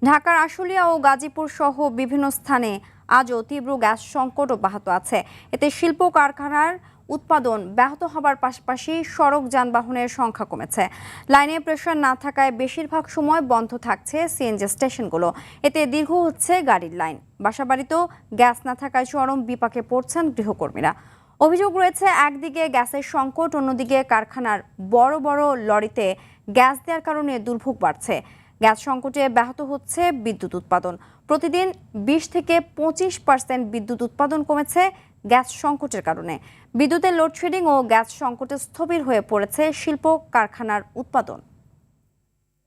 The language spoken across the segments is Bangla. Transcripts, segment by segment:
ঢাকার আশুলিয়া ও গাজীপুর সহ বিভিন্ন স্থানে আজও তীব্র গ্যাস সংকট অব্যাহত আছে। এতে শিল্প কারখানার উৎপাদন ব্যাহত হবার পাশাপাশি সড়ক যানবাহনের সংখ্যা কমেছে। লাইনে প্রেসার না থাকায় বেশিরভাগ সময় বন্ধ থাকছে সিএনজি স্টেশনগুলো। এতে দীর্ঘ হচ্ছে গাড়ির লাইন। বাসাবাড়িতেও গ্যাস না থাকায় চরম বিপাকে পড়ছেন গৃহকর্মীরা। অভিযোগ রয়েছে, একদিকে গ্যাসের সংকট, অন্যদিকে কারখানার বড় বড় লরিতে গ্যাস দেওয়ার কারণে দুর্ভোগ বাড়ছে। গ্যাস সংকটে ব্যাহত হচ্ছে বিদ্যুৎ উৎপাদন। প্রতিদিন 20 থেকে 25% বিদ্যুৎ উৎপাদন কমেছে গ্যাস সংকটের কারণে। বিদ্যুতের লোডশেডিং ও গ্যাস সংকটে স্থবির হয়ে পড়েছে শিল্প কারখানার উৎপাদন।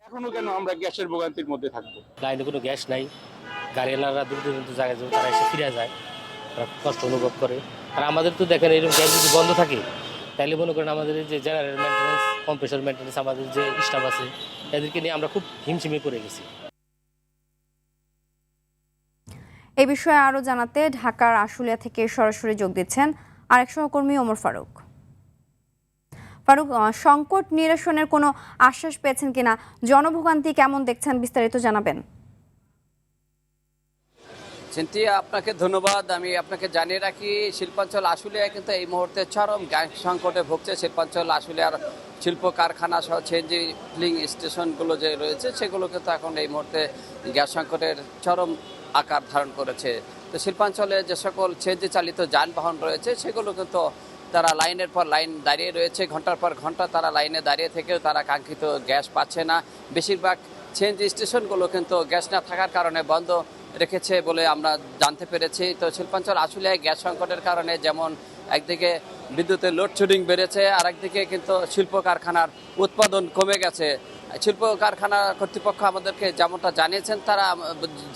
এখনো কেন আমরা গ্যাসের ভোগান্তির মধ্যে থাকবো? লাইনে কোনো গ্যাস নাই, গাড়িওয়ালারা দূর দূরান্ত জায়গায় যাবে, তারা এসে ফিরে যায়, তারা কষ্ট অনুভব করে। আর আমাদের তো দেখেন, এরকম গ্যাস যদি বন্ধ থাকে তাহলে মনে করেন আমাদের যে জেনারেল মেনটেন্যান্স, কম্প্রেসর মেনটেন্যান্স, আমাদের যে স্টাফ আছে এদেরকে নিয়ে আমরা খুব হিমশিমে পড়ে গেছি। এই বিষয়ে আরও জানাতে ঢাকার আশুলিয়া থেকে সরাসরি যোগ দিচ্ছেন আরেক সহকর্মী ওমর ফারুক। ফারুক, সংকট নিরসনের কোনো আশ্বাস পেয়েছেন কিনা, জনভোগান্তি কেমন দেখছেন, বিস্তারিত জানাবেন। চিন্তিয়া, আপনাকে ধন্যবাদ। আমি আপনাকে জানিয়ে রাখি, শিল্পাঞ্চল আশুলিয়ায় কিন্তু এই মুহূর্তে চরম গ্যাস সংকটে ভুগছে। শিল্পাঞ্চল আশুলিয়ার শিল্প কারখানা সহ সিএনজি ফিলিং স্টেশনগুলো যে রয়েছে সেগুলো কিন্তু এখন এই মুহূর্তে গ্যাস সংকটের চরম আকার ধারণ করেছে। তো শিল্পাঞ্চলে যে সকল সিএনজি চালিত যানবাহন রয়েছে সেগুলো কিন্তু তারা লাইনের পর লাইন দাঁড়িয়ে রয়েছে, ঘন্টার পর ঘন্টা তারা লাইনে দাঁড়িয়ে থেকেও তারা কাঙ্ক্ষিত গ্যাস পাচ্ছে না। বেশিরভাগ সিএনজি স্টেশনগুলো কিন্তু গ্যাস না থাকার কারণে বন্ধ রেখেছে বলে আমরা জানতে পেরেছি। তো শিল্পাঞ্চল আশুলিয়ায় গ্যাস সংকটের কারণে যেমন একদিকে বিদ্যুতের লোডশেডিং বেড়েছে, আর একদিকে কিন্তু শিল্প কারখানার উৎপাদন কমে গেছে। শিল্প কারখানা কর্তৃপক্ষ আমাদেরকে যেমনটা জানিয়েছেন, তারা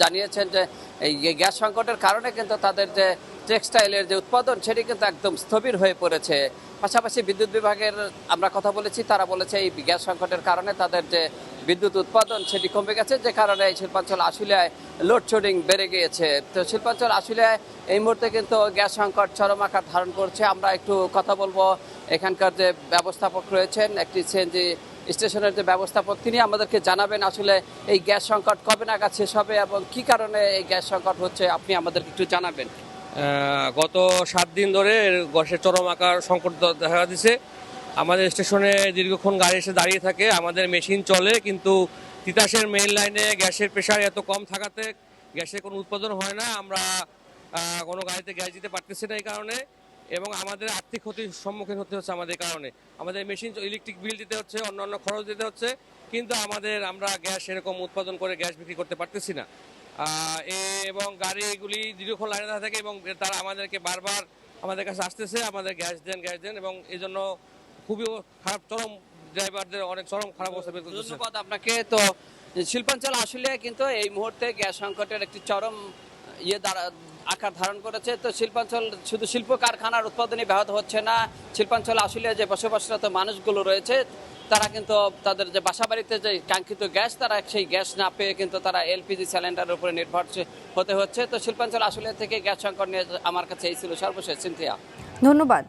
জানিয়েছেন যে এই গ্যাস সংকটের কারণে কিন্তু তাদের যে টেক্সটাইলের যে উৎপাদন সেটি কিন্তু একদম স্থবির হয়ে পড়েছে। পাশাপাশি বিদ্যুৎ বিভাগের আমরা কথা বলেছি, তারা বলেছে এই গ্যাস সংকটের কারণে তাদের যে বিদ্যুৎ উৎপাদন সেটি কমে গেছে, যে কারণে শিল্পাঞ্চল আশুলিয়ায় লোডশেডিং বেড়ে গিয়েছে। তো শিল্পাঞ্চল আশুলিয়ায় এই মুহূর্তে কিন্তু গ্যাস সংকট চরম আকার ধারণ করছে। আমরা একটু কথা বলবো এখানকার যে ব্যবস্থাপক রয়েছেন, একটি সিএনজি স্টেশনের যে ব্যবস্থাপক, তিনি আমাদেরকে জানাবেন আসলে এই গ্যাস সংকট কবে নাগাদ শেষ হবে এবং কি কারণে এই গ্যাস সংকট হচ্ছে, আপনি আমাদেরকে একটু জানাবেন। গত 7 দিন ধরে গ্যাসের চরম আকার সংকট দেখা দিচ্ছে। আমাদের স্টেশনে দীর্ঘক্ষণ গাড়ি এসে দাঁড়িয়ে থাকে, আমাদের মেশিন চলে, কিন্তু তিতাসের মেইন লাইনে গ্যাসের প্রেশার এত কম থাকাতে গ্যাসের কোনো উৎপাদন হয় না। আমরা কোনো গাড়িতে গ্যাস দিতে পারতেছি না এই কারণে, এবং আমাদের আর্থিক ক্ষতির সম্মুখীন হতে হচ্ছে আমাদের কারণে। আমাদের মেশিন ইলেকট্রিক বিল দিতে হচ্ছে, অন্যান্য খরচ দিতে হচ্ছে, কিন্তু আমরা গ্যাস এরকম উৎপাদন করে গ্যাস বিক্রি করতে পারতেছি না। এবং গাড়িগুলি দীর্ঘক্ষণ লাইনে থাকে এবং তারা আমাদেরকে বারবার আমাদের কাছে আসতেছে, আমাদের গ্যাস দেন, এবং এই জন্য খুবই খারাপ, চরম ড্রাইভারদের অনেক চরম খারাপ অবস্থা। ধন্যবাদ আপনাকে। তো শিল্পাঞ্চল আসলে কিন্তু এই মুহূর্তে গ্যাস সংকটের একটি চরম আকার ধারণ করেছে। তো শিল্পাঞ্চল শুধু শিল্প কারখানার উৎপাদনই ব্যাহত হচ্ছে না, শিল্পাঞ্চল আসলে যে বসবাসরত মানুষগুলো রয়েছে তারা কিন্তু তাদের যে বাসাবাড়িতে যে কাঙ্ক্ষিত গ্যাস, তারা সেই গ্যাস না পেয়ে কিন্তু তারা এলপিজি সিলিন্ডারের উপরে নির্ভরশীল হতে হচ্ছে। তো শিল্পাঞ্চল আসলে থেকে গ্যাস সংকট নিয়ে আমার কাছে এই ছিল সর্বশেষ। সিনথিয়া, ধন্যবাদ।